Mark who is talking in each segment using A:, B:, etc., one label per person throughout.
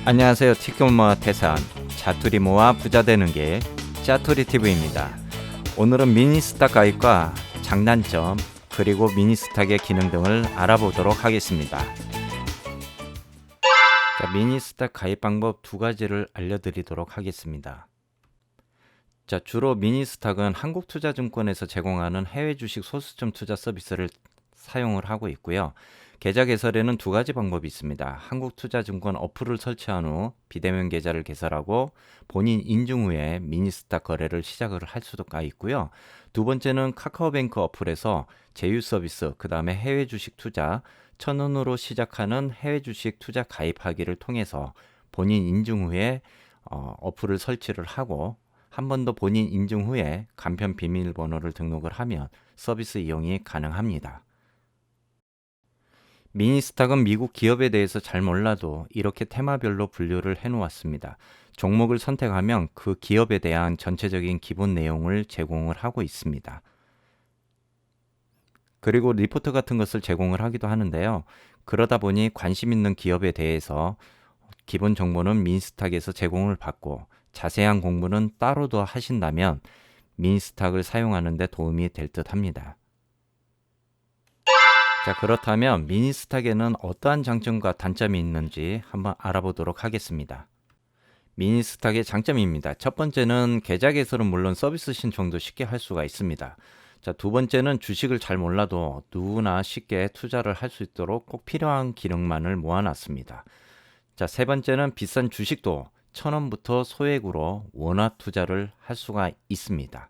A: 안녕하세요. 티켓모아 태산 자투리 모아 부자 되는 길 짜투리 TV입니다. 오늘은 미니스탁 가입과 장단점 그리고 미니스탁의 기능 등을 알아보도록 하겠습니다. 자, 미니스탁 가입 방법 두 가지를 알려드리도록 하겠습니다. 자, 주로 미니스탁은 한국투자증권에서 제공하는 해외 주식 소수점 투자 서비스를 사용을 하고 있고요. 계좌 개설에는 두 가지 방법이 있습니다. 한국투자증권 어플을 설치한 후 비대면 계좌를 개설하고 본인 인증 후에 미니스탁 거래를 시작을 할 수가 있고요. 두 번째는 카카오뱅크 어플에서 제휴 서비스, 그 다음에 해외 주식 투자, 1,000원으로 시작하는 해외 주식 투자 가입하기를 통해서 본인 인증 후에 어플을 설치를 하고 한 번 더 본인 인증 후에 간편 비밀번호를 등록을 하면 서비스 이용이 가능합니다. 미니스탁은 미국 기업에 대해서 잘 몰라도 이렇게 테마별로 분류를 해놓았습니다. 종목을 선택하면 그 기업에 대한 전체적인 기본 내용을 제공을 하고 있습니다. 그리고 리포트 같은 것을 제공을 하기도 하는데요. 그러다 보니 관심 있는 기업에 대해서 기본 정보는 미니스탁에서 제공을 받고 자세한 공부는 따로 더 하신다면 미니스탁을 사용하는 데 도움이 될 듯 합니다. 자, 그렇다면 미니스탁에는 어떠한 장점과 단점이 있는지 한번 알아보도록 하겠습니다. 미니스탁의 장점입니다. 첫 번째는 계좌 개설은 물론 서비스 신청도 쉽게 할 수가 있습니다. 자, 두 번째는 주식을 잘 몰라도 누구나 쉽게 투자를 할 수 있도록 꼭 필요한 기능만을 모아놨습니다. 자, 세 번째는 비싼 주식도 1,000원부터 소액으로 원화 투자를 할 수가 있습니다.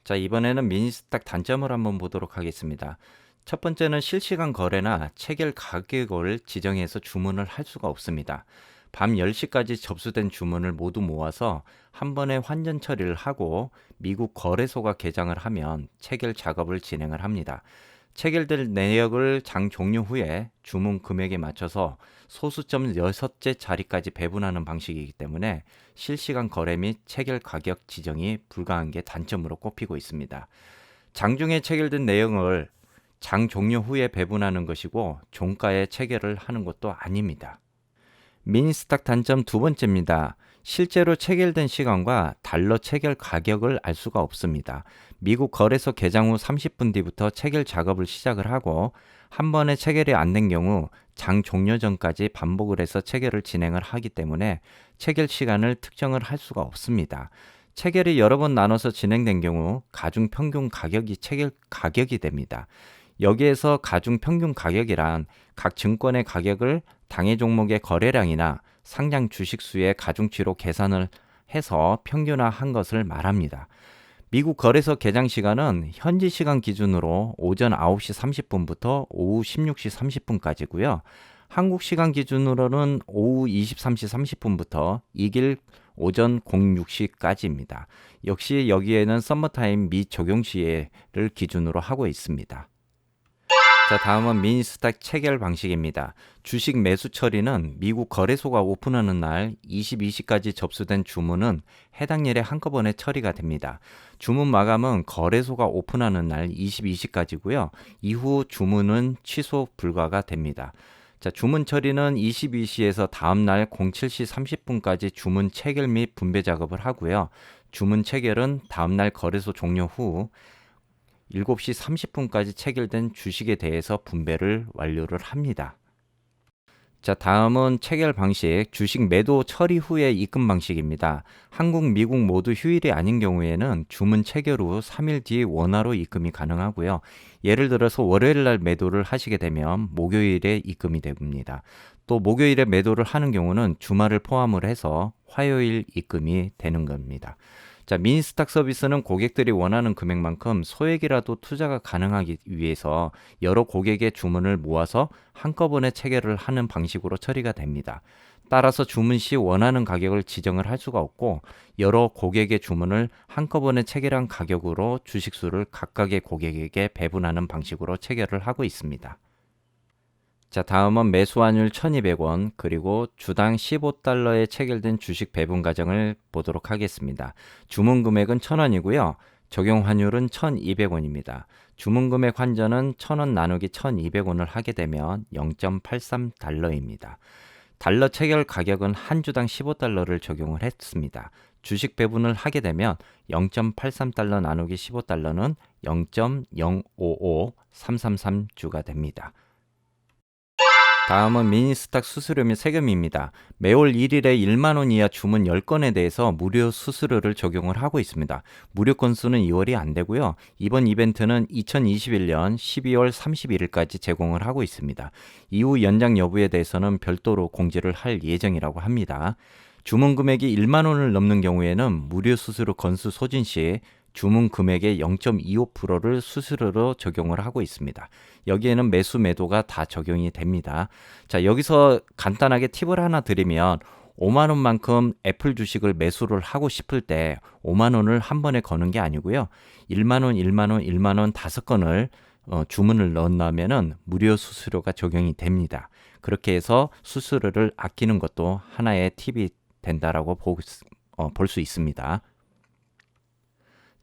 A: 자, 이번에는 미니스탁 단점을 한번 보도록 하겠습니다. 첫 번째는 실시간 거래나 체결 가격을 지정해서 주문을 할 수가 없습니다. 밤 10시까지 접수된 주문을 모두 모아서 한 번에 환전 처리를 하고 미국 거래소가 개장을 하면 체결 작업을 진행을 합니다. 체결될 내역을 장 종료 후에 주문 금액에 맞춰서 소수점 6째 자리까지 배분하는 방식이기 때문에 실시간 거래 및 체결 가격 지정이 불가한 게 단점으로 꼽히고 있습니다. 장중에 체결된 내용을 장 종료 후에 배분하는 것이고 종가에 체결을 하는 것도 아닙니다. 미니스탁 단점 두 번째입니다. 실제로 체결된 시간과 달러 체결 가격을 알 수가 없습니다. 미국 거래소 개장 후 30분 뒤부터 체결 작업을 시작을 하고 한 번에 체결이 안 된 경우 장 종료 전까지 반복을 해서 체결을 진행을 하기 때문에 체결 시간을 특정을 할 수가 없습니다. 체결이 여러 번 나눠서 진행된 경우 가중 평균 가격이 체결 가격이 됩니다. 여기에서 가중 평균 가격이란 각 증권의 가격을 당해 종목의 거래량이나 상장 주식 수의 가중치로 계산을 해서 평균화한 것을 말합니다. 미국 거래소 개장 시간은 현지 시간 기준으로 오전 9시 30분부터 오후 16시 30분까지고요. 한국 시간 기준으로는 오후 23시 30분부터 이길 오전 06시까지입니다. 역시 여기에는 서머타임 미 적용 시에를 기준으로 하고 있습니다. 자, 다음은 미니스탁 체결 방식입니다. 주식 매수 처리는 미국 거래소가 오픈하는 날 22시까지 접수된 주문은 해당 일에 한꺼번에 처리가 됩니다. 주문 마감은 거래소가 오픈하는 날 22시까지고요. 이후 주문은 취소 불가가 됩니다. 자, 주문 처리는 22시에서 다음날 07시 30분까지 주문 체결 및 분배 작업을 하고요. 주문 체결은 다음날 거래소 종료 후 7시 30분까지 체결된 주식에 대해서 분배를 완료를 합니다. 자, 다음은 체결 방식, 주식 매도 처리 후의 입금 방식입니다. 한국, 미국 모두 휴일이 아닌 경우에는 주문 체결 후 3일 뒤 원화로 입금이 가능하고요. 예를 들어서 월요일 날 매도를 하시게 되면 목요일에 입금이 됩니다. 또 목요일에 매도를 하는 경우는 주말을 포함을 해서 화요일 입금이 되는 겁니다. 자, 미니스탁 서비스는 고객들이 원하는 금액만큼 소액이라도 투자가 가능하기 위해서 여러 고객의 주문을 모아서 한꺼번에 체결을 하는 방식으로 처리가 됩니다. 따라서 주문 시 원하는 가격을 지정을 할 수가 없고 여러 고객의 주문을 한꺼번에 체결한 가격으로 주식수를 각각의 고객에게 배분하는 방식으로 체결을 하고 있습니다. 자, 다음은 매수 환율 1,200원 그리고 주당 15달러에 체결된 주식 배분 과정을 보도록 하겠습니다. 주문 금액은 1,000원이고요. 적용 환율은 1,200원입니다. 주문 금액 환전은 1,000원 나누기 1,200원을 하게 되면 0.83달러입니다. 달러 체결 가격은 한 주당 15달러를 적용을 했습니다. 주식 배분을 하게 되면 0.83달러 나누기 15달러는 0.055333주가 됩니다. 다음은 미니스탁 수수료 및 세금입니다. 매월 1일에 1만 원 이하 주문 10건에 대해서 무료 수수료를 적용을 하고 있습니다. 무료 건수는 2월이 안 되고요. 이번 이벤트는 2021년 12월 31일까지 제공을 하고 있습니다. 이후 연장 여부에 대해서는 별도로 공지를 할 예정이라고 합니다. 주문 금액이 1만 원을 넘는 경우에는 무료 수수료 건수 소진 시 주문 금액의 0.25%를 수수료로 적용을 하고 있습니다. 여기에는 매수 매도가 다 적용이 됩니다. 자, 여기서 간단하게 팁을 하나 드리면 5만 원만큼 애플 주식을 매수를 하고 싶을 때 5만 원을 한 번에 거는 게 아니고요. 1만 원, 1만 원, 1만 원 5건을 주문을 넣는다면은 무료 수수료가 적용이 됩니다. 그렇게 해서 수수료를 아끼는 것도 하나의 팁이 된다라고 볼 수 있습니다.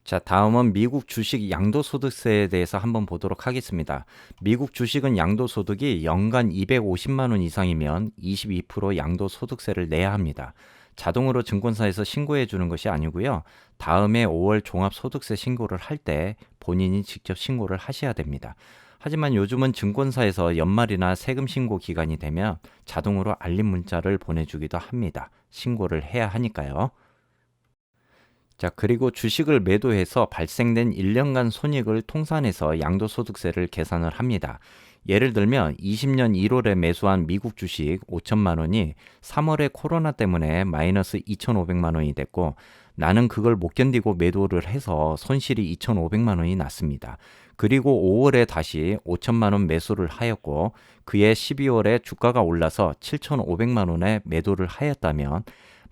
A: 자, 다음은 미국 주식 양도소득세에 대해서 한번 보도록 하겠습니다. 미국 주식은 양도소득이 연간 250만 원 이상이면 22% 양도소득세를 내야 합니다. 자동으로 증권사에서 신고해 주는 것이 아니고요. 다음에 5월 종합소득세 신고를 할 때 본인이 직접 신고를 하셔야 됩니다. 하지만 요즘은 증권사에서 연말이나 세금 신고 기간이 되면 자동으로 알림 문자를 보내주기도 합니다. 신고를 해야 하니까요. 자, 그리고 주식을 매도해서 발생된 1년간 손익을 통산해서 양도소득세를 계산을 합니다. 예를 들면 20년 1월에 매수한 미국 주식 5천만 원이 3월에 코로나 때문에 마이너스 2,500만 원이 됐고 나는 그걸 못 견디고 매도를 해서 손실이 2,500만 원이 났습니다. 그리고 5월에 다시 5천만 원 매수를 하였고 그해 12월에 주가가 올라서 7,500만 원에 매도를 하였다면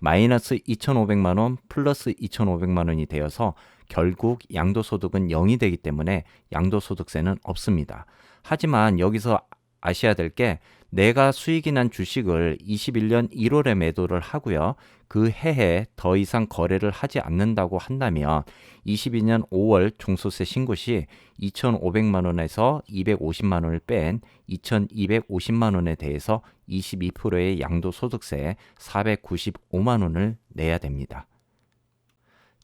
A: 마이너스 2,500만 원 플러스 2,500만 원이 되어서 결국 양도소득은 0이 되기 때문에 양도소득세는 없습니다. 하지만 여기서 아셔야 될 게 내가 수익이 난 주식을 21년 1월에 매도를 하고요. 그 해에 더 이상 거래를 하지 않는다고 한다면 22년 5월 종소세 신고 시 2,500만 원에서 250만 원을 뺀 2,250만 원에 대해서 22%의 양도소득세 495만 원을 내야 됩니다.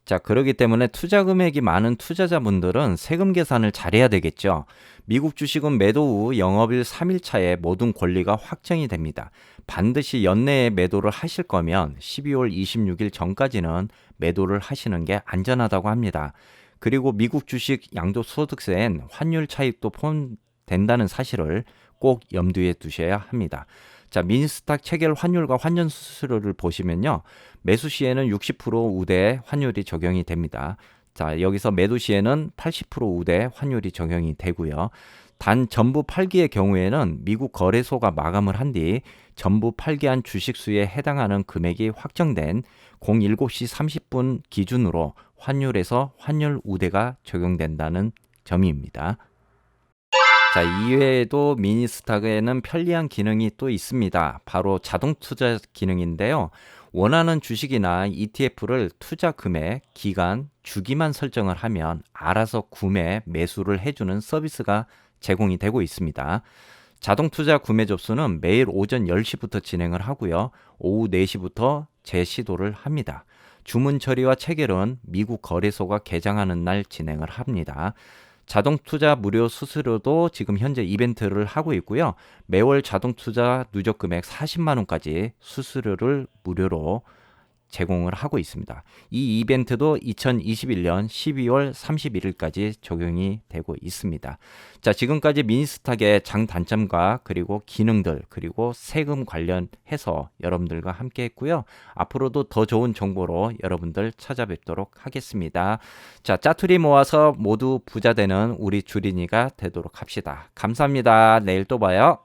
A: 자, 그렇기 때문에 투자 금액이 많은 투자자분들은 세금 계산을 잘해야 되겠죠. 미국 주식은 매도 후 영업일 3일 차에 모든 권리가 확정이 됩니다. 반드시 연내에 매도를 하실 거면 12월 26일 전까지는 매도를 하시는 게 안전하다고 합니다. 그리고 미국 주식 양도소득세엔 환율 차익도 포함된다는 사실을 꼭 염두에 두셔야 합니다. 자, 미니스탁 체결 환율과 환전 수수료를 보시면요. 매수 시에는 60% 우대 환율이 적용이 됩니다. 자, 여기서 매도 시에는 80% 우대 환율이 적용이 되고요. 단 전부 팔기의 경우에는 미국 거래소가 마감을 한 뒤 전부 팔기한 주식 수에 해당하는 금액이 확정된 07시 30분 기준으로 환율에서 환율 우대가 적용된다는 점입니다. 자, 이외에도 미니스탁에는 편리한 기능이 또 있습니다. 바로 자동 투자 기능인데요. 원하는 주식이나 ETF를 투자 금액, 기간, 주기만 설정을 하면 알아서 구매, 매수를 해주는 서비스가 제공이 되고 있습니다. 자동 투자 구매 접수는 매일 오전 10시부터 진행을 하고요. 오후 4시부터 재시도를 합니다. 주문 처리와 체결은 미국 거래소가 개장하는 날 진행을 합니다. 자동 투자 무료 수수료도 지금 현재 이벤트를 하고 있고요. 매월 자동 투자 누적 금액 40만 원까지 수수료를 무료로 제공을 하고 있습니다. 이 이벤트도 2021년 12월 31일까지 적용이 되고 있습니다. 자, 지금까지 미니스탁의 장단점과 그리고 기능들 그리고 세금 관련해서 여러분들과 함께 했고요. 앞으로도 더 좋은 정보로 여러분들 찾아뵙도록 하겠습니다. 자, 짜투리 모아서 모두 부자 되는 우리 주린이가 되도록 합시다. 감사합니다. 내일 또 봐요.